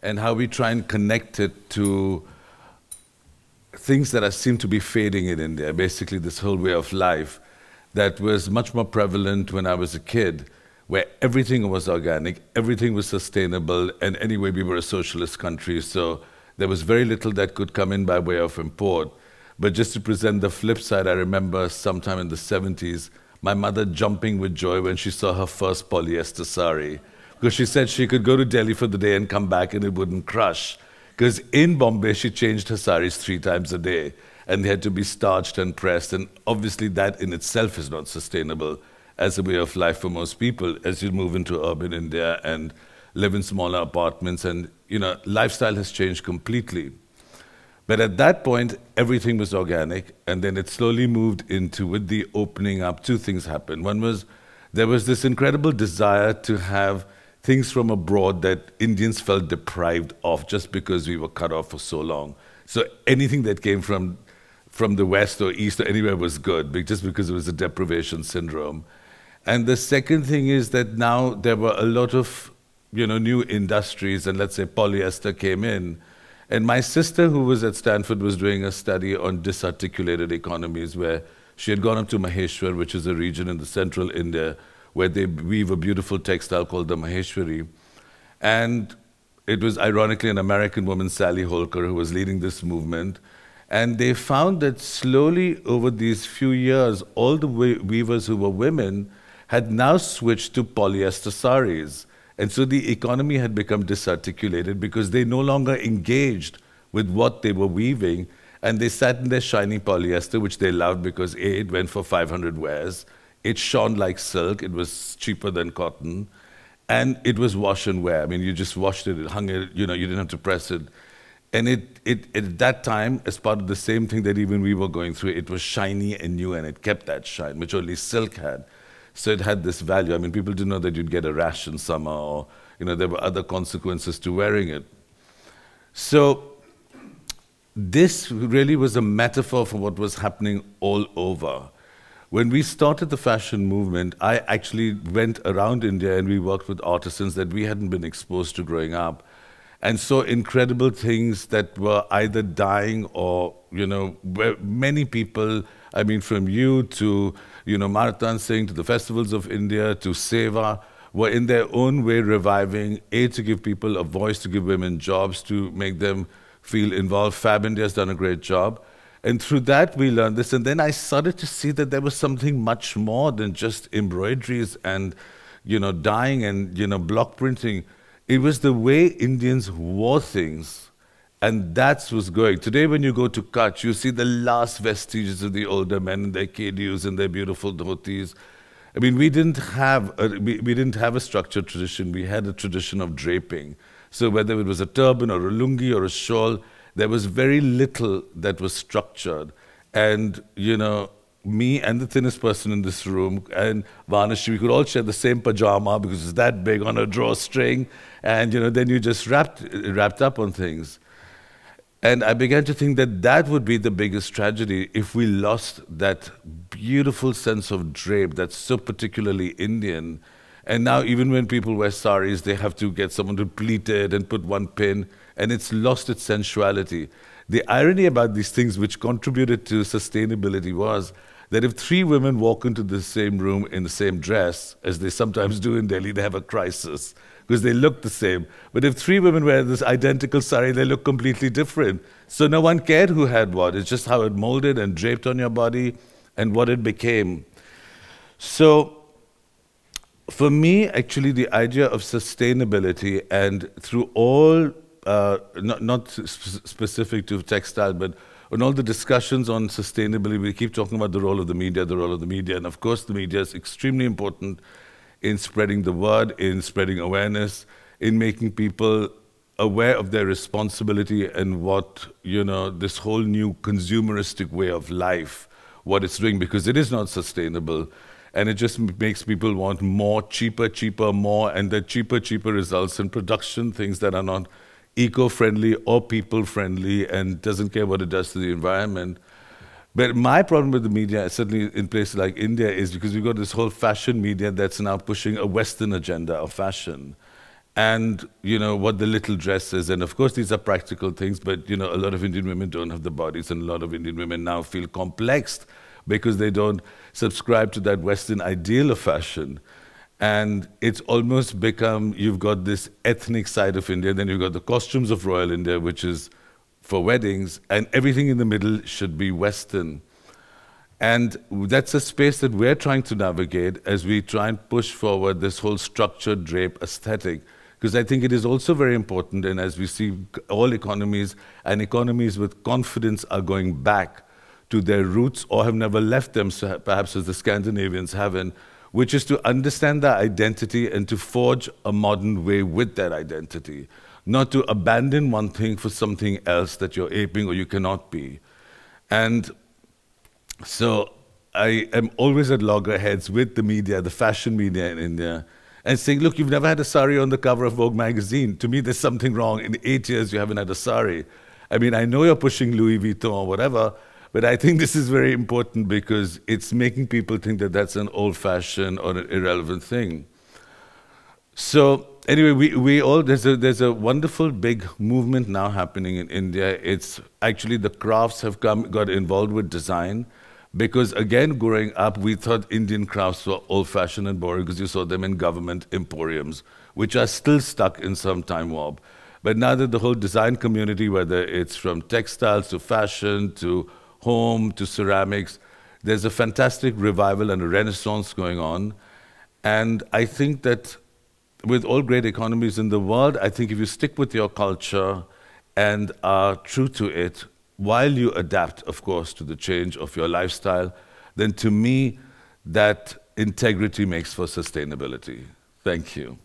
and how we try and connect it to things that seem to be fading in India, basically this whole way of life that was much more prevalent when I was a kid, where everything was organic, everything was sustainable, and anyway, we were a socialist country, so there was very little that could come in by way of import. But just to present the flip side, I remember sometime in the 70s, my mother jumping with joy when she saw her first polyester sari, because she said she could go to Delhi for the day and come back and it wouldn't crush. Because in Bombay, she changed her saris 3 times a day, and they had to be starched and pressed, and obviously that in itself is not sustainable as a way of life for most people as you move into urban India and live in smaller apartments, and lifestyle has changed completely. But at that point, everything was organic, and then it slowly moved into, with the opening up, 2 things happened. One was, there was this incredible desire to have things from abroad that Indians felt deprived of just because we were cut off for so long. So anything that came from the West or East or anywhere was good, just because it was a deprivation syndrome. And the second thing is that now there were a lot of new industries, and let's say polyester came in. And my sister, who was at Stanford, was doing a study on disarticulated economies, where she had gone up to Maheshwar, which is a region in the central India, where they weave a beautiful textile called the Maheshwari. And it was ironically an American woman, Sally Holker, who was leading this movement. And they found that slowly over these few years, all the weavers who were women had now switched to polyester saris. And so the economy had become disarticulated because they no longer engaged with what they were weaving, and they sat in their shiny polyester, which they loved because A, it went for 500 wears, it shone like silk, it was cheaper than cotton, and it was wash and wear. I mean, you just washed it, it hung it, you didn't have to press it. And at that time, as part of the same thing that even we were going through, it was shiny and new, and it kept that shine, which only silk had. So it had this value. I mean, people didn't know that you'd get a rash in summer, or there were other consequences to wearing it. So this really was a metaphor for what was happening all over. When we started the fashion movement, I actually went around India and we worked with artisans that we hadn't been exposed to growing up, and saw incredible things that were either dying or, where many people, I mean, from you to, Martan Singh, to the festivals of India, to Seva, were in their own way reviving, A, to give people a voice, to give women jobs, to make them feel involved. Fab India has done a great job. And through that, we learned this. And then I started to see that there was something much more than just embroideries and, dyeing and, block printing. It was the way Indians wore things, and that's what's going. Today, when you go to Kutch, you see the last vestiges of the older men in their kedus and their beautiful dhotis. I mean, we didn't have a structured tradition. We had a tradition of draping. So whether it was a turban or a lungi or a shawl, there was very little that was structured. And, me and the thinnest person in this room, and Vanashi, we could all share the same pajama because it's that big on a drawstring. And, then you just wrapped up on things. And I began to think that that would be the biggest tragedy if we lost that beautiful sense of drape that's so particularly Indian. And now even when people wear saris, they have to get someone to pleat it and put one pin, and it's lost its sensuality. The irony about these things which contributed to sustainability was that if 3 women walk into the same room in the same dress, as they sometimes do in Delhi, they have a crisis, because they look the same. But if 3 women wear this identical sari, they look completely different. So no one cared who had what. It's just how it molded and draped on your body and what it became. So for me, actually, the idea of sustainability, and through all, not specific to textile, but on all the discussions on sustainability, we keep talking about the role of the media, and of course the media is extremely important in spreading the word, in spreading awareness, in making people aware of their responsibility and what, this whole new consumeristic way of life, what it's doing, because it is not sustainable. And it just makes people want more, cheaper, more, and the cheaper results in production, things that are not eco-friendly or people-friendly, and doesn't care what it does to the environment. But my problem with the media, certainly in places like India, is because we've got this whole fashion media that's now pushing a Western agenda of fashion. and what the little dress is. And of course these are practical things, but a lot of Indian women don't have the bodies, and a lot of Indian women now feel complexed because they don't subscribe to that Western ideal of fashion. And it's almost become, you've got this ethnic side of India, then you've got the costumes of royal India, which is for weddings, and everything in the middle should be Western. And that's a space that we're trying to navigate as we try and push forward this whole structured drape aesthetic. Because I think it is also very important, and as we see all economies, and economies with confidence are going back to their roots or have never left them, so perhaps as the Scandinavians haven't, which is to understand their identity and to forge a modern way with that identity, not to abandon one thing for something else that you're aping or you cannot be. And so I am always at loggerheads with the media, the fashion media in India, and saying, look, you've never had a sari on the cover of Vogue magazine. To me, there's something wrong. In 8 years, you haven't had a sari. I mean, I know you're pushing Louis Vuitton or whatever, but I think this is very important because it's making people think that that's an old-fashioned or an irrelevant thing. So anyway, there's a wonderful big movement now happening in India. It's actually the crafts have got involved with design. Because again, growing up, we thought Indian crafts were old-fashioned and boring because you saw them in government emporiums, which are still stuck in some time warp. But now that the whole design community, whether it's from textiles to fashion to home to ceramics, there's a fantastic revival and a renaissance going on. And I think that with all great economies in the world, I think if you stick with your culture and are true to it, while you adapt, of course, to the change of your lifestyle, then to me, that integrity makes for sustainability. Thank you.